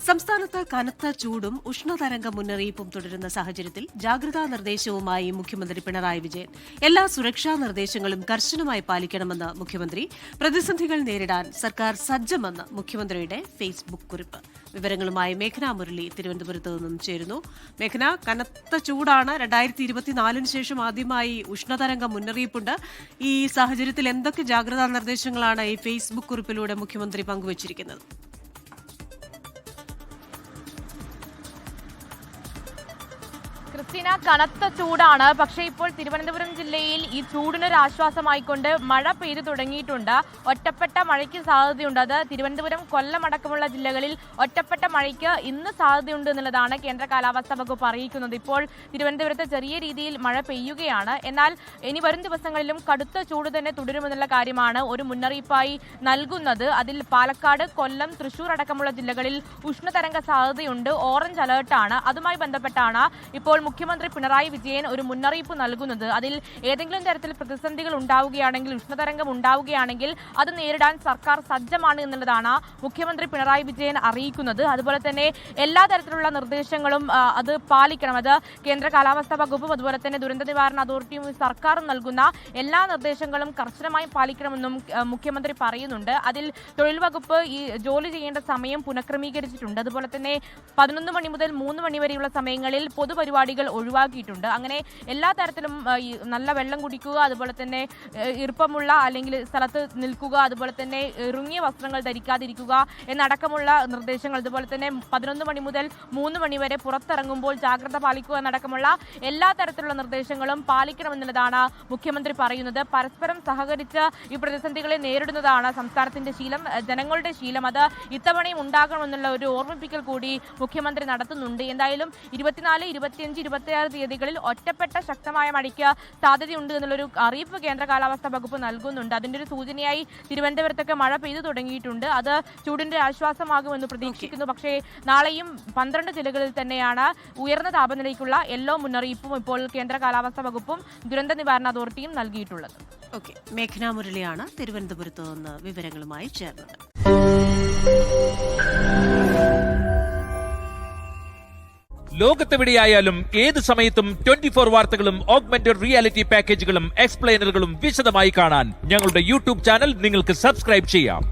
സംസ്ഥാനത്ത് കനത്ത ചൂടും ഉഷ്ണതരംഗ മുന്നറിയിപ്പും തുടരുന്ന സാഹചര്യത്തിൽ ജാഗ്രതാ നിർദ്ദേശവുമായി മുഖ്യമന്ത്രി പിണറായി വിജയൻ. എല്ലാ സുരക്ഷാ നിർദ്ദേശങ്ങളും കർശനമായി പാലിക്കണമെന്ന് മുഖ്യമന്ത്രി. പ്രതിസന്ധികൾ നേരിടാൻ സർക്കാർ സജ്ജമെന്ന് മുഖ്യമന്ത്രിയുടെ ഫേസ്ബുക്ക് കുറിപ്പ്. വിവരങ്ങളുമായി മേഘന മുരളി തിരുവനന്തപുരത്ത് നിന്നും ചേരുന്നു. മേഘന, കനത്ത ചൂടാണ്. 2024 ശേഷം ആദ്യമായി ഉഷ്ണതരംഗ മുന്നറിയിപ്പുണ്ട്. ഈ സാഹചര്യത്തിൽ എന്തൊക്കെ ജാഗ്രതാ നിർദ്ദേശങ്ങളാണ് ഈ ഫേസ്ബുക്ക് കുറിപ്പിലൂടെ മുഖ്യമന്ത്രി പങ്കുവച്ചിരിക്കുന്നത്? ക്രിസ്റ്റീന, കനത്ത ചൂടാണ്. പക്ഷേ ഇപ്പോൾ തിരുവനന്തപുരം ജില്ലയിൽ ഈ ചൂടിനൊരു ആശ്വാസമായിക്കൊണ്ട് മഴ പെയ്തു തുടങ്ങിയിട്ടുണ്ട്. ഒറ്റപ്പെട്ട മഴയ്ക്ക് സാധ്യതയുണ്ട്. അത് തിരുവനന്തപുരം, കൊല്ലം അടക്കമുള്ള ജില്ലകളിൽ ഒറ്റപ്പെട്ട മഴയ്ക്ക് ഇന്ന് സാധ്യതയുണ്ട് എന്നുള്ളതാണ് കേന്ദ്ര കാലാവസ്ഥാ വകുപ്പ് അറിയിക്കുന്നത്. ഇപ്പോൾ തിരുവനന്തപുരത്ത് ചെറിയ രീതിയിൽ മഴ പെയ്യുകയാണ്. എന്നാൽ ഇനി വരും ദിവസങ്ങളിലും കടുത്ത ചൂട് തന്നെ തുടരുമെന്നുള്ള കാര്യമാണ് ഒരു മുന്നറിയിപ്പായി നൽകുന്നത്. അതിൽ പാലക്കാട്, കൊല്ലം, തൃശൂർ അടക്കമുള്ള ജില്ലകളിൽ ഉഷ്ണതരംഗ സാധ്യതയുണ്ട്. ഓറഞ്ച് അലേർട്ടാണ്. അതുമായി ബന്ധപ്പെട്ടാണ് ഇപ്പോൾ മുഖ്യമന്ത്രി പിണറായി വിജയൻ ഒരു മുന്നറിയിപ്പ് നൽകുന്നത്. അതിൽ ഏതെങ്കിലും തരത്തിൽ പ്രതിസന്ധികൾ ഉണ്ടാവുകയാണെങ്കിൽ, ഉഷ്ണതരംഗം ഉണ്ടാവുകയാണെങ്കിൽ അത് നേരിടാൻ സർക്കാർ സജ്ജമാണ് എന്നുള്ളതാണ് മുഖ്യമന്ത്രി പിണറായി വിജയൻ അറിയിക്കുന്നത്. അതുപോലെ തന്നെ എല്ലാ തരത്തിലുള്ള നിർദ്ദേശങ്ങളും അത് പാലിക്കണം. അത് കേന്ദ്ര കാലാവസ്ഥാ വകുപ്പും അതുപോലെ തന്നെ ദുരന്ത നിവാരണ അതോറിറ്റിയും സർക്കാരും നൽകുന്ന എല്ലാ നിർദ്ദേശങ്ങളും കർശനമായി പാലിക്കണമെന്നും മുഖ്യമന്ത്രി പറയുന്നുണ്ട്. അതിൽ തൊഴിൽ വകുപ്പ് ഈ ജോലി ചെയ്യേണ്ട സമയം പുനഃക്രമീകരിച്ചിട്ടുണ്ട്. അതുപോലെ തന്നെ 11 മണി മുതൽ 3 മണി വരെയുള്ള സമയങ്ങളിൽ പൊതുപരിപാടികൾ ഒഴിവാക്കിയിട്ടുണ്ട്. അങ്ങനെ എല്ലാ തരത്തിലും നല്ല വെള്ളം കുടിക്കുക, അതുപോലെ തന്നെ ഈർപ്പമുള്ള അല്ലെങ്കിൽ സ്ഥലത്ത് നിൽക്കുക, അതുപോലെ തന്നെ ഇറുങ്ങിയ വസ്ത്രങ്ങൾ ധരിക്കാതിരിക്കുക എന്നടക്കമുള്ള നിർദ്ദേശങ്ങൾ, അതുപോലെ തന്നെ 11 മണി മുതൽ 3 മണി വരെ പുറത്തിറങ്ങുമ്പോൾ ജാഗ്രത പാലിക്കുക എന്നടക്കമുള്ള എല്ലാ തരത്തിലുള്ള നിർദ്ദേശങ്ങളും പാലിക്കണമെന്നുള്ളതാണ് മുഖ്യമന്ത്രി പറയുന്നത്. പരസ്പരം സഹകരിച്ച് ഈ പ്രതിസന്ധികളെ നേരിടുന്നതാണ് സംസ്ഥാനത്തിന്റെ ശീലം, ജനങ്ങളുടെ ശീലം. അത് ഇത്തവണയും ഉണ്ടാകണമെന്നുള്ള ഒരു ഓർമ്മിപ്പിക്കൽ കൂടി മുഖ്യമന്ത്രി നടത്തുന്നുണ്ട്. എന്തായാലും 24, 25, 26 തീയതികളിൽ ഒറ്റപ്പെട്ട ശക്തമായ മഴയ്ക്ക് സാധ്യതയുണ്ട് എന്നുള്ളൊരു അറിയിപ്പ് കേന്ദ്ര കാലാവസ്ഥാ വകുപ്പ് നൽകുന്നുണ്ട്. അതിന്റെ ഒരു സൂചനയായി തിരുവനന്തപുരത്തൊക്കെ മഴ പെയ്തു തുടങ്ങിയിട്ടുണ്ട്. അത് ചൂടിന്റെ ആശ്വാസമാകുമെന്ന് പ്രതീക്ഷിക്കുന്നു. പക്ഷേ നാളെയും 12 ജില്ലകളിൽ തന്നെയാണ് ഉയർന്ന താപനിലയ്ക്കുള്ള യെല്ലോ മുന്നറിയിപ്പും ഇപ്പോൾ കേന്ദ്ര കാലാവസ്ഥാ വകുപ്പും ദുരന്ത നിവാരണ അതോറിറ്റിയും നൽകിയിട്ടുള്ളത്. മേഘന മുരളിയാണ് തിരുവനന്തപുരത്ത് നിന്ന് വിവരങ്ങളുമായി ചേർന്നത്. ലോകത്തെവിടെയായാലും ഏത് സമയത്തും 24 വാർത്തകളും ഓഗ്മെന്റഡ് റിയാലിറ്റി പാക്കേജുകളും എക്സ്പ്ലെയിനറുകളും വിശദമായി കാണാൻ ഞങ്ങളുടെ യൂട്യൂബ് ചാനൽ നിങ്ങൾക്ക് സബ്സ്ക്രൈബ് ചെയ്യാം.